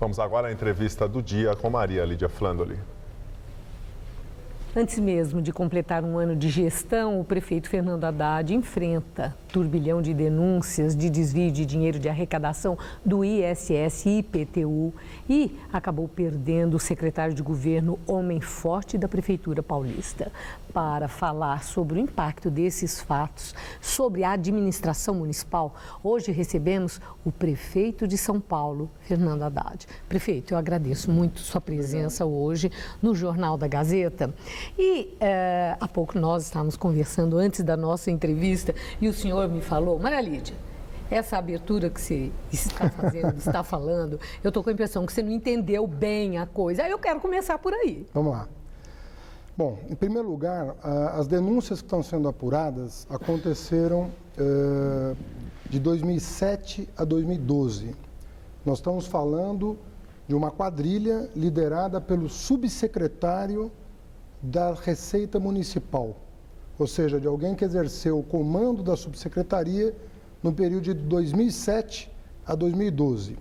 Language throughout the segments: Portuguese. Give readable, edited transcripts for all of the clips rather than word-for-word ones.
Vamos agora à entrevista do dia com Maria Lídia Flandoli. Antes mesmo de completar um ano de gestão, o prefeito Fernando Haddad enfrenta turbilhão de denúncias de desvio de dinheiro de arrecadação do ISS e IPTU e acabou perdendo o secretário de governo, homem forte da Prefeitura Paulista. Para falar sobre o impacto desses fatos sobre a administração municipal, hoje recebemos o prefeito de São Paulo, Fernando Haddad. Prefeito, eu agradeço muito sua presença hoje no Jornal da Gazeta. E há pouco nós estávamos conversando antes da nossa entrevista e o senhor me falou, Maria Lídia, essa abertura que você está fazendo, está falando, eu estou com a impressão que você não entendeu bem a coisa. Aí eu quero começar por aí. Vamos lá. Bom, em primeiro lugar, as denúncias que estão sendo apuradas aconteceram de 2007 a 2012. Nós estamos falando de uma quadrilha liderada pelo subsecretário da Receita Municipal, ou seja, de alguém que exerceu o comando da subsecretaria no período de 2007 a 2012.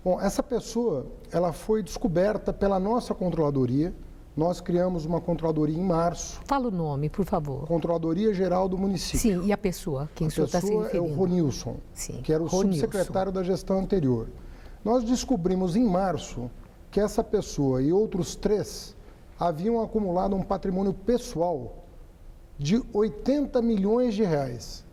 Bom, essa pessoa, ela foi descoberta pela nossa controladoria. Nós criamos uma controladoria em março. Fala o nome, por favor. Controladoria Geral do Município. Sim, e a pessoa? Quem o senhor está se referindo? A pessoa é o Ronilson, que era o subsecretário da gestão anterior. Nós descobrimos em março que essa pessoa e outros 3 haviam acumulado um patrimônio pessoal de 80 milhões de reais.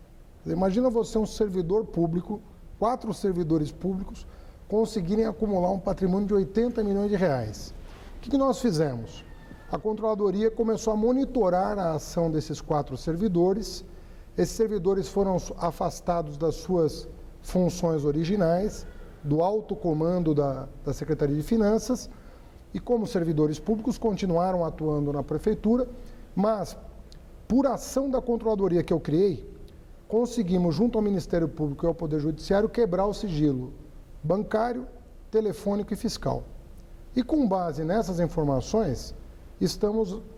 Imagina você, um servidor público, 4 servidores públicos, conseguirem acumular um patrimônio de 80 milhões de reais. O que nós fizemos? A controladoria começou a monitorar a ação desses 4 servidores. Esses servidores foram afastados das suas funções originais, do alto comando da Secretaria de Finanças, e como servidores públicos continuaram atuando na prefeitura, mas por ação da controladoria que eu criei, conseguimos, junto ao Ministério Público e ao Poder Judiciário, quebrar o sigilo bancário, telefônico e fiscal. E com base nessas informações,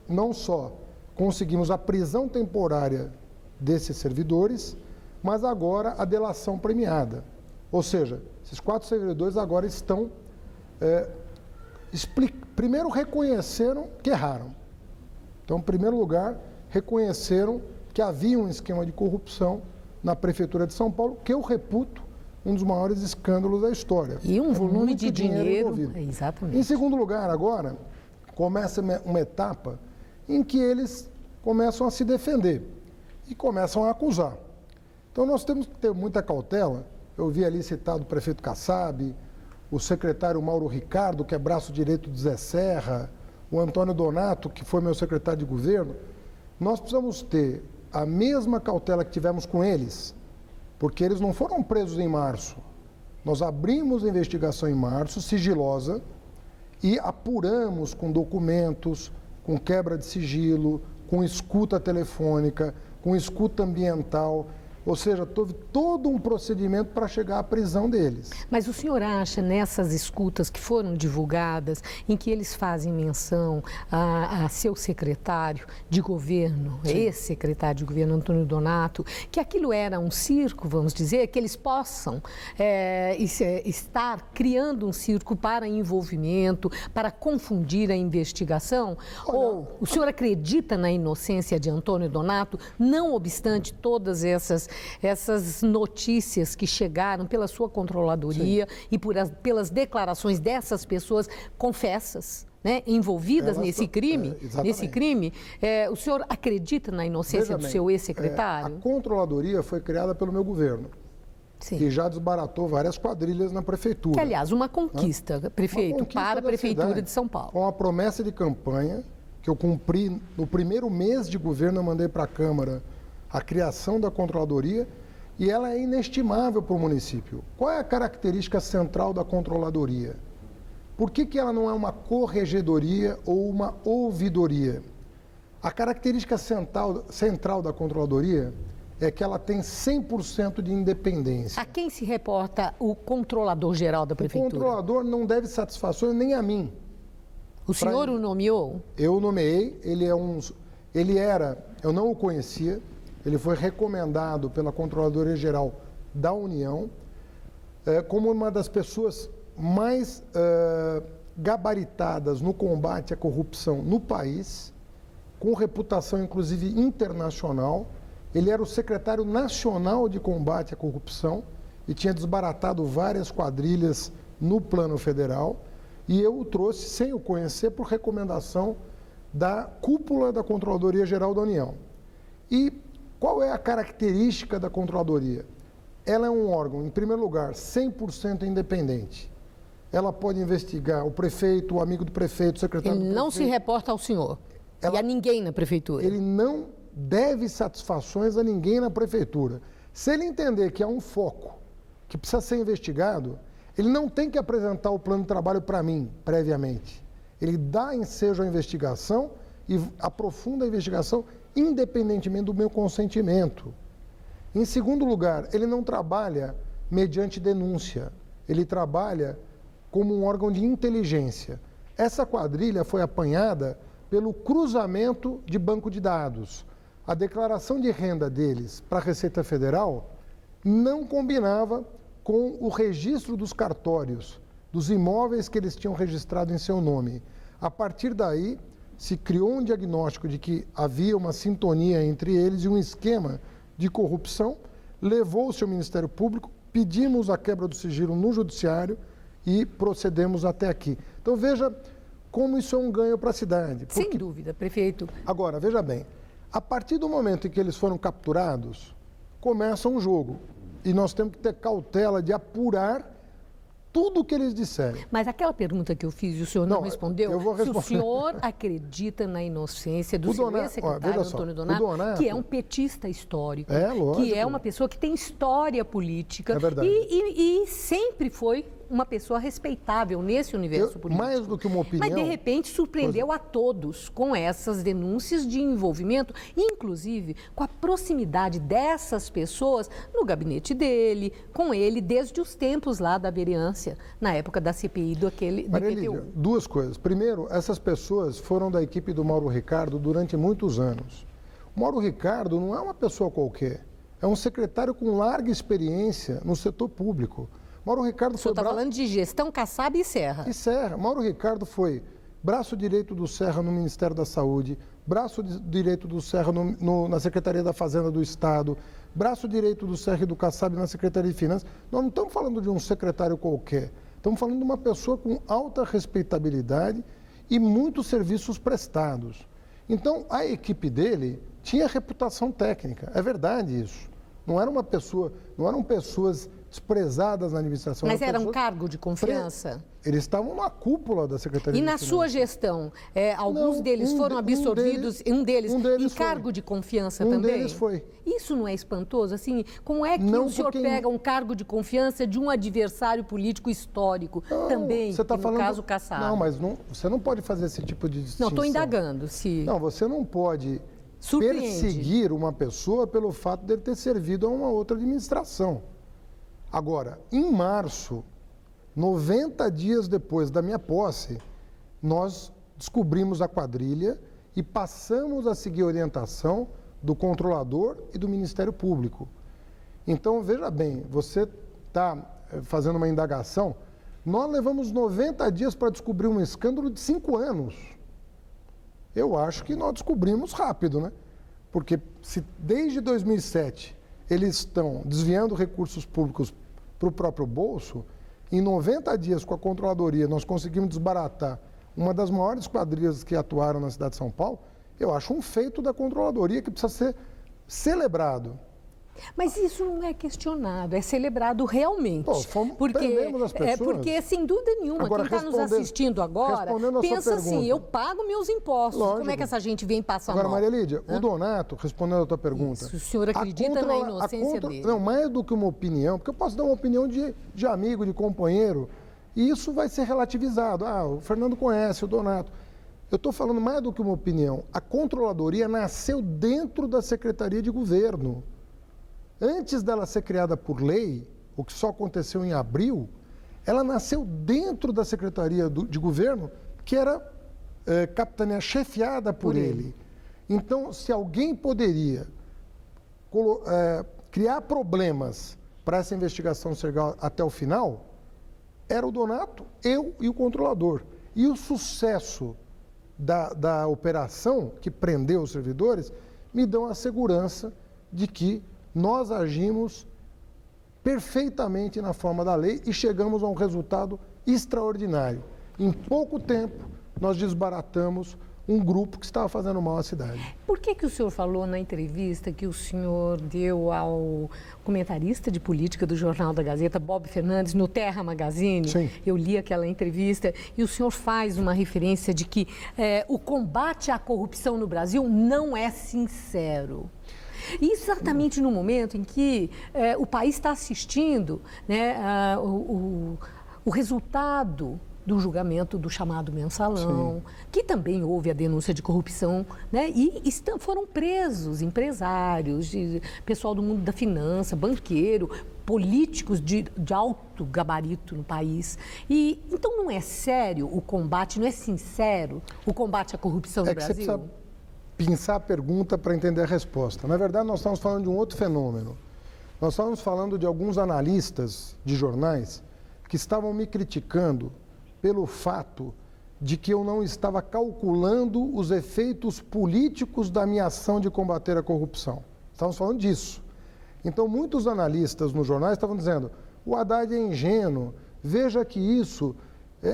não só conseguimos a prisão temporária desses servidores, mas agora a delação premiada. Ou seja, esses 4 servidores agora estão, primeiro reconheceram que erraram. Então, em primeiro lugar, reconheceram que havia um esquema de corrupção na Prefeitura de São Paulo, que eu reputo um dos maiores escândalos da história. E um volume de dinheiro envolvido. Exatamente. Em segundo lugar, agora, começa uma etapa em que eles começam a se defender e começam a acusar. Então, nós temos que ter muita cautela. Eu vi ali citado o prefeito Kassab, o secretário Mauro Ricardo, que é braço direito do Zé Serra, o Antônio Donato, que foi meu secretário de governo. Nós precisamos ter a mesma cautela que tivemos com eles, porque eles não foram presos em março. Nós abrimos a investigação em março, sigilosa, e apuramos com documentos, com quebra de sigilo, com escuta telefônica, com escuta ambiental. Ou seja, teve todo um procedimento para chegar à prisão deles. Mas o senhor acha, nessas escutas que foram divulgadas, em que eles fazem menção a seu secretário de governo, ex-secretário de governo, Antônio Donato, que aquilo era um circo, vamos dizer, que eles possam estar criando um circo para envolvimento, para confundir a investigação? Olha, ou o senhor acredita na inocência de Antônio Donato, não obstante todas essas notícias que chegaram pela sua controladoria e pelas declarações dessas pessoas confessas, né, envolvidas nesse crime? O senhor acredita na inocência do seu ex-secretário? A controladoria foi criada pelo meu governo. Sim. Que já desbaratou várias quadrilhas na prefeitura. Que, aliás, uma conquista, prefeito, para a Prefeitura de São Paulo. Com a promessa de campanha que eu cumpri no primeiro mês de governo, eu mandei para a Câmara a criação da controladoria, e ela é inestimável para o município. Qual é a característica central da controladoria? Por que ela não é uma corregedoria ou uma ouvidoria? A característica central da controladoria é que ela tem 100% de independência. A quem se reporta o controlador-geral da Prefeitura? O controlador não deve satisfações nem a mim. O senhor o nomeou? Eu o nomeei, eu não o conhecia, ele foi recomendado pela Controladoria Geral da União como uma das pessoas mais gabaritadas no combate à corrupção no país, com reputação inclusive internacional. Ele era o secretário nacional de combate à corrupção e tinha desbaratado várias quadrilhas no plano federal. E eu o trouxe, sem o conhecer, por recomendação da cúpula da Controladoria Geral da União. E qual é a característica da Controladoria? Ela é um órgão, em primeiro lugar, 100% independente. Ela pode investigar o prefeito, o amigo do prefeito, o secretário do prefeito. Ele não se reporta ao senhor e a ninguém na prefeitura. Ele não deve satisfações a ninguém na prefeitura. Se ele entender que há um foco que precisa ser investigado, ele não tem que apresentar o plano de trabalho para mim, previamente. Ele dá ensejo à investigação e aprofunda a investigação independentemente do meu consentimento. Em segundo lugar, ele não trabalha mediante denúncia. Ele trabalha como um órgão de inteligência. Essa quadrilha foi apanhada pelo cruzamento de banco de dados. A declaração de renda deles para a Receita Federal não combinava com o registro dos cartórios, dos imóveis que eles tinham registrado em seu nome. A partir daí, se criou um diagnóstico de que havia uma sintonia entre eles e um esquema de corrupção, levou-se ao Ministério Público, pedimos a quebra do sigilo no Judiciário e procedemos até aqui. Então, veja como isso é um ganho para a cidade. Sem dúvida, prefeito. Agora, veja bem, a partir do momento em que eles foram capturados, começa um jogo. E nós temos que ter cautela de apurar tudo o que eles disserem. Mas aquela pergunta que eu fiz e o senhor não respondeu, eu vou responder. Se o senhor acredita na inocência do seu ex-secretário Antônio Donato, que é um petista histórico, que é uma pessoa que tem história política e sempre foi uma pessoa respeitável nesse universo político. Mais do que uma opinião... Mas, de repente, surpreendeu a todos com essas denúncias de envolvimento, inclusive com a proximidade dessas pessoas no gabinete dele, com ele, desde os tempos lá da vereança, na época da CPI do IPTU. Duas coisas. Primeiro, essas pessoas foram da equipe do Mauro Ricardo durante muitos anos. O Mauro Ricardo não é uma pessoa qualquer, é um secretário com larga experiência no setor público. Mauro Ricardo foi... O senhor está falando de gestão Kassab e Serra. E Serra. Mauro Ricardo foi braço direito do Serra no Ministério da Saúde, braço direito do Serra na Secretaria da Fazenda do Estado, braço direito do Serra e do Kassab na Secretaria de Finanças. Nós não estamos falando de um secretário qualquer, estamos falando de uma pessoa com alta respeitabilidade e muitos serviços prestados. Então, a equipe dele tinha reputação técnica, é verdade isso. Não eram pessoas desprezadas na administração. Mas era um cargo de confiança? Eles estavam na cúpula da Secretaria de Finanças. E na sua gestão, alguns deles foram absorvidos, um deles em cargo de confiança também? Um deles foi. Isso não é espantoso? Assim, como é que o senhor pega um cargo de confiança de um adversário político histórico também, você tá falando... no caso Kassab? Não, mas você não pode fazer esse tipo de distinção. Não, estou indagando. Não, você não pode perseguir uma pessoa pelo fato de ele ter servido a uma outra administração. Agora, em março, 90 dias depois da minha posse, nós descobrimos a quadrilha e passamos a seguir a orientação do controlador e do Ministério Público. Então, veja bem, você está fazendo uma indagação, nós levamos 90 dias para descobrir um escândalo de 5 anos. Eu acho que nós descobrimos rápido, né? Porque se desde 2007 eles estão desviando recursos públicos para o próprio bolso, em 90 dias com a controladoria nós conseguimos desbaratar uma das maiores quadrilhas que atuaram na cidade de São Paulo, eu acho um feito da controladoria que precisa ser celebrado. Mas isso não é questionado, é celebrado realmente. Perdemos as pessoas. Porque, sem dúvida nenhuma, quem está nos assistindo agora pensa assim, eu pago meus impostos. Lógico. Como é que essa gente vem passar mal? Agora, Maria Lídia, o Donato, respondendo a tua pergunta... Isso, o senhor acredita na inocência dele? Não, mais do que uma opinião, porque eu posso dar uma opinião de amigo, de companheiro, e isso vai ser relativizado. O Fernando conhece o Donato. Eu estou falando mais do que uma opinião. A controladoria nasceu dentro da Secretaria de Governo. Antes dela ser criada por lei, o que só aconteceu em abril, ela nasceu dentro da Secretaria de Governo, que era chefiada por ele. Então, se alguém poderia criar problemas para essa investigação chegar até o final, era o Donato, eu e o controlador. E o sucesso da operação que prendeu os servidores me dão a segurança de que nós agimos perfeitamente na forma da lei e chegamos a um resultado extraordinário. Em pouco tempo, nós desbaratamos um grupo que estava fazendo mal à cidade. Por que o senhor falou na entrevista que o senhor deu ao comentarista de política do Jornal da Gazeta, Bob Fernandes, no Terra Magazine? Sim. Eu li aquela entrevista e o senhor faz uma referência de que o combate à corrupção no Brasil não é sincero. Exatamente no momento em que o país está assistindo, né, o resultado do julgamento do chamado mensalão, sim, que também houve a denúncia de corrupção, né? E foram presos empresários, pessoal do mundo da finança, banqueiro, políticos de alto gabarito no país. E então não é sério o combate, não é sincero o combate à corrupção no Brasil? Você precisa pensar a pergunta para entender a resposta. Na verdade, nós estamos falando de um outro fenômeno. Nós estamos falando de alguns analistas de jornais que estavam me criticando pelo fato de que eu não estava calculando os efeitos políticos da minha ação de combater a corrupção. Estamos falando disso. Então, muitos analistas nos jornais estavam dizendo: o Haddad é ingênuo, veja que isso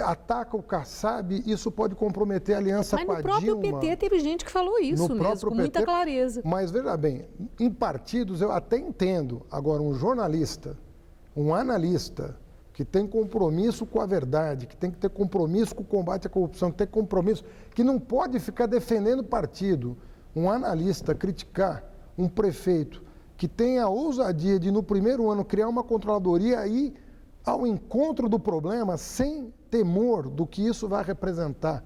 ataca o Kassab, isso pode comprometer a aliança com a Dilma. Mas no próprio PT teve gente que falou isso mesmo, com muita clareza. Mas, veja bem, em partidos eu até entendo. Agora, um jornalista, um analista que tem compromisso com a verdade, que tem que ter compromisso com o combate à corrupção, que tem compromisso, que não pode ficar defendendo partido. Um analista criticar um prefeito que tem a ousadia de, no primeiro ano, criar uma controladoria e ir ao encontro do problema sem temor do que isso vai representar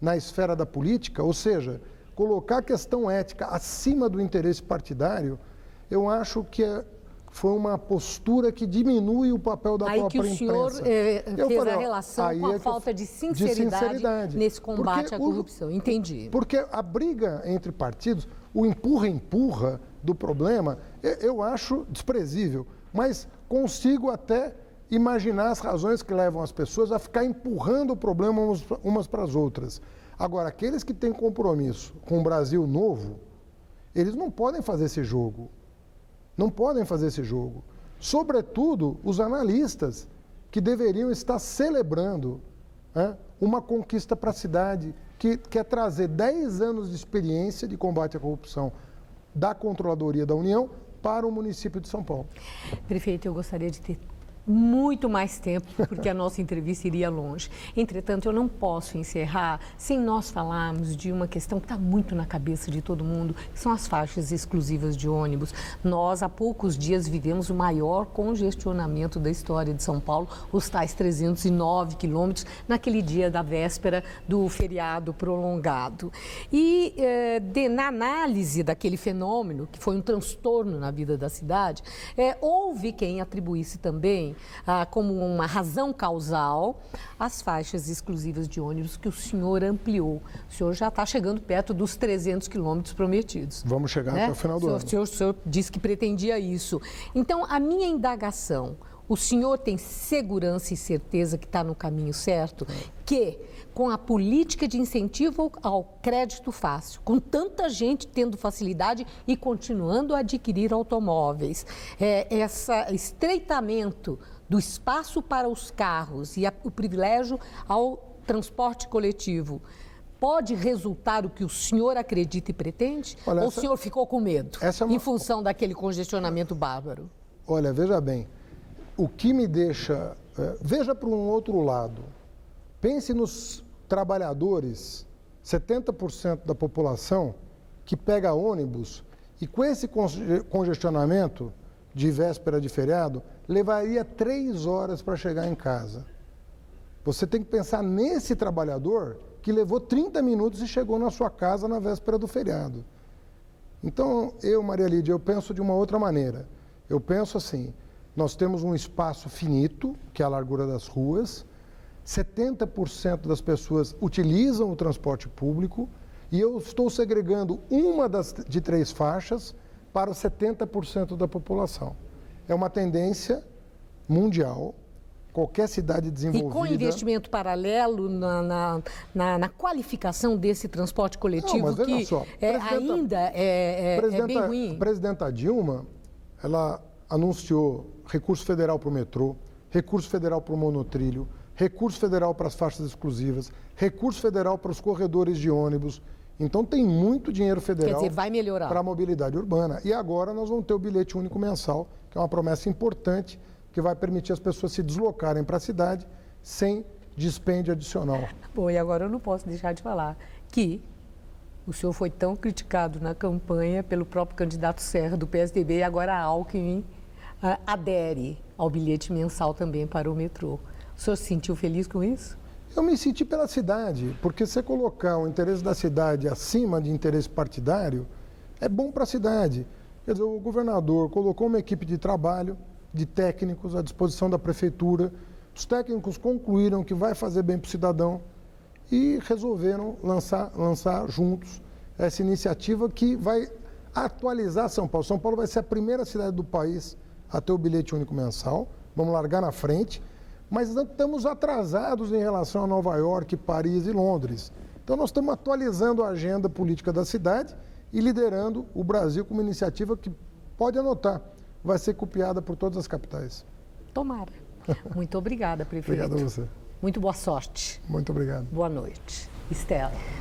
na esfera da política, ou seja, colocar a questão ética acima do interesse partidário, eu acho que foi uma postura que diminui o papel da própria imprensa. Aí que o senhor fez a relação com a falta de sinceridade nesse combate à corrupção. Entendi. Porque a briga entre partidos, o empurra-empurra do problema, eu acho desprezível, mas consigo até imaginar as razões que levam as pessoas a ficar empurrando o problema umas para as outras. Agora, aqueles que têm compromisso com o Brasil novo, eles não podem fazer esse jogo. Não podem fazer esse jogo. Sobretudo, os analistas, que deveriam estar celebrando uma conquista para a cidade, que quer trazer 10 anos de experiência de combate à corrupção da Controladoria da União para o município de São Paulo. Prefeito, eu gostaria de ter muito mais tempo, porque a nossa entrevista iria longe. Entretanto, eu não posso encerrar sem nós falarmos de uma questão que está muito na cabeça de todo mundo, que são as faixas exclusivas de ônibus. Nós, há poucos dias, vivemos o maior congestionamento da história de São Paulo, os tais 309 quilômetros, naquele dia da véspera do feriado prolongado. E na análise daquele fenômeno, que foi um transtorno na vida da cidade, houve quem atribuísse também como uma razão causal as faixas exclusivas de ônibus que o senhor ampliou. O senhor já está chegando perto dos 300 quilômetros prometidos. Vamos chegar até o final do ano. O senhor disse que pretendia isso. Então, a minha indagação: o senhor tem segurança e certeza que está no caminho certo? Que, com a política de incentivo ao crédito fácil, com tanta gente tendo facilidade e continuando a adquirir automóveis, esse estreitamento do espaço para os carros e o privilégio ao transporte coletivo, pode resultar o que o senhor acredita e pretende? Olha, ou o senhor ficou com medo em função daquele congestionamento bárbaro? Olha, veja bem, o que me deixa... veja para um outro lado. Pense nos trabalhadores, 70% da população que pega ônibus e com esse congestionamento de véspera de feriado, levaria 3 horas para chegar em casa. Você tem que pensar nesse trabalhador que levou 30 minutos e chegou na sua casa na véspera do feriado. Então, Maria Lídia, eu penso de uma outra maneira. Eu penso assim, nós temos um espaço finito, que é a largura das ruas, 70% das pessoas utilizam o transporte público e eu estou segregando uma de 3 faixas para os 70% da população. É uma tendência mundial qualquer cidade desenvolvida... E com investimento paralelo na qualificação desse transporte coletivo, não, que só, ainda é bem ruim. A presidenta Dilma, ela anunciou recurso federal para o metrô, recurso federal para o monotrilho, recurso federal para as faixas exclusivas, recurso federal para os corredores de ônibus. Então, tem muito dinheiro federal para a mobilidade urbana. E agora nós vamos ter o bilhete único mensal, que é uma promessa importante, que vai permitir as pessoas se deslocarem para a cidade sem dispêndio adicional. Bom, e agora eu não posso deixar de falar que o senhor foi tão criticado na campanha pelo próprio candidato Serra do PSDB e agora a Alckmin adere ao bilhete mensal também para o metrô. O senhor se sentiu feliz com isso? Eu me senti pela cidade, porque você colocar o interesse da cidade acima de interesse partidário é bom para a cidade. Quer dizer, o governador colocou uma equipe de trabalho, de técnicos à disposição da prefeitura. Os técnicos concluíram que vai fazer bem para o cidadão e resolveram lançar juntos essa iniciativa que vai atualizar São Paulo. São Paulo vai ser a primeira cidade do país a ter o bilhete único mensal. Vamos largar na frente. Mas estamos atrasados em relação a Nova York, Paris e Londres. Então, nós estamos atualizando a agenda política da cidade e liderando o Brasil com uma iniciativa que, pode anotar, vai ser copiada por todas as capitais. Tomara. Muito obrigada, prefeito. Obrigado a você. Muito boa sorte. Muito obrigado. Boa noite. Estela.